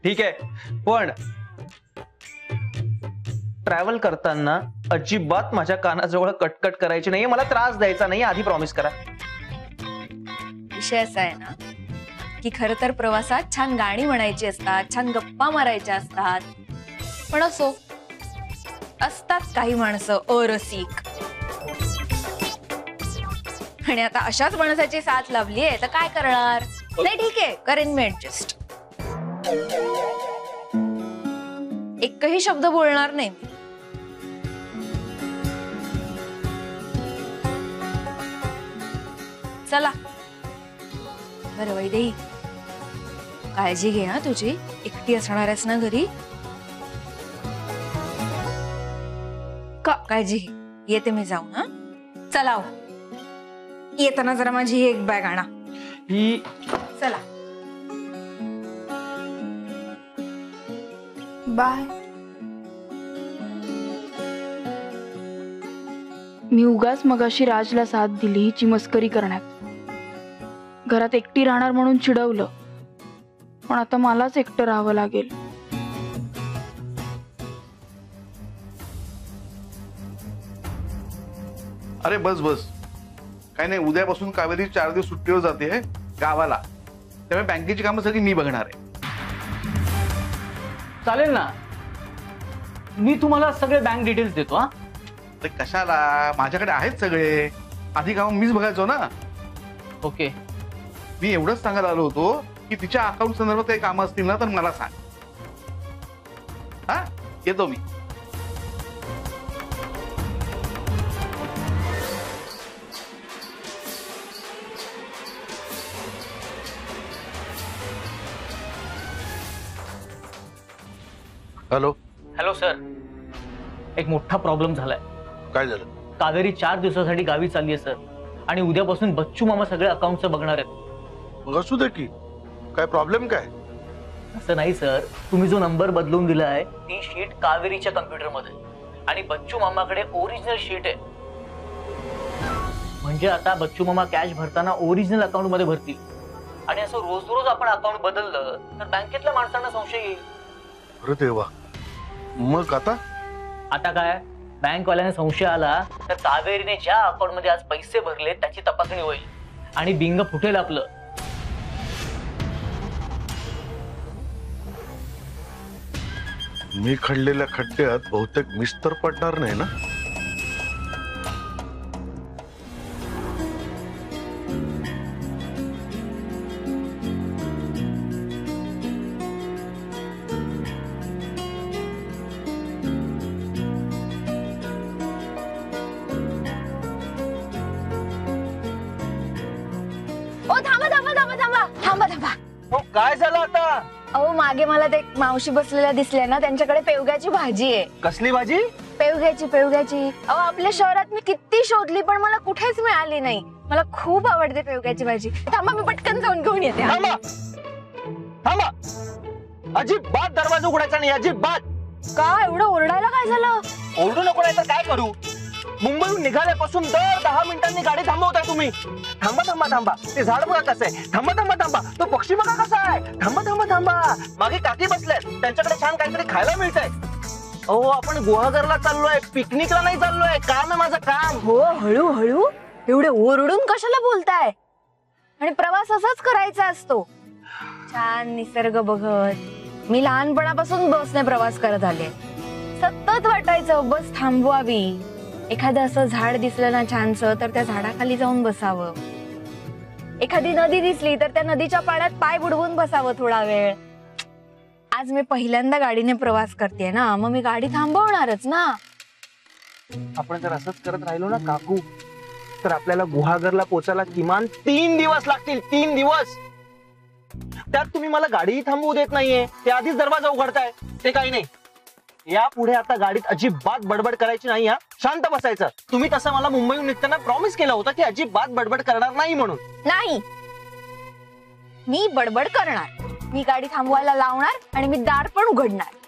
ठीक आहे, पण ट्रॅव्हल करताना अजिबात माझ्या कानाजवळ कटकट करायची नाहीये, मला त्रास द्यायचा नाही, आधी प्रॉमिस करा. विषय असा आहे ना की खरं तर प्रवासात छान गाणी म्हणायची असतात, छान गप्पा मारायच्या असतात, पण असो असतात काही माणसं अरसिक. आणि आता अशाच माणसाची साथ लाभली आहे तर काय करणार. नाही ठीक आहे, करेन मी ऍडजस्ट. एकही शब्द बोलणार नाही. चला बरं वैदेही, काळजी घे हा तुझी. एकटी असणार आहेस ना घरी. काळजी घे. येते मी जाऊन. हा चला. येताना जरा माझी एक बॅग आणा. चला बाय. मी उगाच मगाशी राजला साथ दिली हिची मस्करी करण्यात. घरात एकटी राहणार म्हणून चिडवलं, पण आता मलाच एकटं राहावं लागेल. अरे बस बस, काही नाही. उद्यापासून कावेरी 4 दिवस सुट्टीवर जाते गावाला, त्यामुळे बँकेची कामं सगळी मी बघणार आहे. चालेल ना, मी तुम्हाला सगळे बँक डिटेल्स देतो. हा ते कशाला, माझ्याकडे आहेत सगळे. आधी काम मीच बघायचो ना. ओके. मी एवढंच सांगायला आलो होतो की तिच्या अकाउंट संदर्भात काही कामं असतील ना तर मला सांग. हा येतो मी. हॅलो. हॅलो सर, एक मोठा प्रॉब्लेम झालाय. काय झालं? कावेरी 4 दिवसासाठी गावी चालली आहे सर, आणि उद्यापासून बच्चू मामा सगळे अकाउंटचं बघणार आहेत. मग असू दे की, काय प्रॉब्लेम काय? असं नाही सर, तुम्ही जो नंबर बदलून दिलाय ती शीट कावेरीच्या कम्प्युटरमध्ये, आणि बच्चू मामाकडे ओरिजिनल शीट आहे. म्हणजे आता बच्चू मामा कॅश भरताना ओरिजिनल अकाउंट मध्ये भरतील, आणि असं रोज रोज आपण अकाउंट बदललं तर बँकेतल्या माणसांना संशय येईल. अरे देवा, मग आता काय, बँकवाल्याने संशय आला तर कावेरीने ज्या अकाउंट मध्ये आज पैसे भरले त्याची तपासणी होईल, आणि बिंग फुटेल आपलं. मी खणलेल्या खड्ड्यात बहुतेक मिस्तर पडणार नाही ना? काय झालं आता? अहो मागे मला ते मावशी बसलेल्या दिसल्या ना, त्यांच्याकडे पेवग्याची भाजी आहे. कसली भाजी? पेवग्याची. अहो आपल्या शहरात मी किती शोधली पण मला कुठेच मिळाली नाही. मला खूप आवडते पेवग्याची भाजी. थांबा, मी पटकन जाऊन घेऊन येते. थांबा, अजिबात दरवाजा उघडायचा नाही, अजिबात. का एवढं ओरडायला काय झालं? ओरडू नको नाही तर काय करू. मुंबईहून निघाल्यापासून दर 10 मिनिटांनी गाडी थांबवताय तुम्ही. थांबा, ते झाड बघा कसं आहे. थांबा, तो पक्षी बघा कसा आहे. थांबा, मागे काकी बसल्यात, त्यांच्याकडे छान काहीतरी खायला मिळतंय. अहो आपण गुहागरला चाललोय, पिकनिकला नाही चाललोय. काम आहे माझं, काम. हो, हळू एवढे ओरडून कशाला बोलताय? आणि प्रवास असाच करायचा असतो, छान निसर्ग बघत. मी लहानपणापासून बसने प्रवास करत आले. सतत वाटायचं बस थांबवावी. एखादं असं झाड दिसलं ना छानसं तर त्या झाडाखाली जाऊन बसावं. एखादी नदी दिसली तर त्या नदीच्या पाण्यात पाय बुडवून बसावं थोडा वेळ. आज मी पहिल्यांदा गाडीने प्रवास करते ना, मग मी गाडी थांबवणारच ना. आपण जर असंच करत राहिलो ना काकू, तर आपल्याला गुहागरला पोचायला किमान 3 दिवस लागतील. 3 दिवस. त्यात तुम्ही मला गाडीही थांबवू देत नाहीये, ते आधीच दरवाजा उघडताय. ते काही नाही, यापुढे आता गाडीत अजिबात बडबड करायची नाही. हा, शांत बसायचं. तुम्ही तसं मला मुंबईहून निघताना प्रॉमिस केला होता की अजिबात बडबड करणार नाही म्हणून. नाही, मी बडबड करणार. मी गाडी थांबवायला लावणार आणि मी दार पण उघडणार.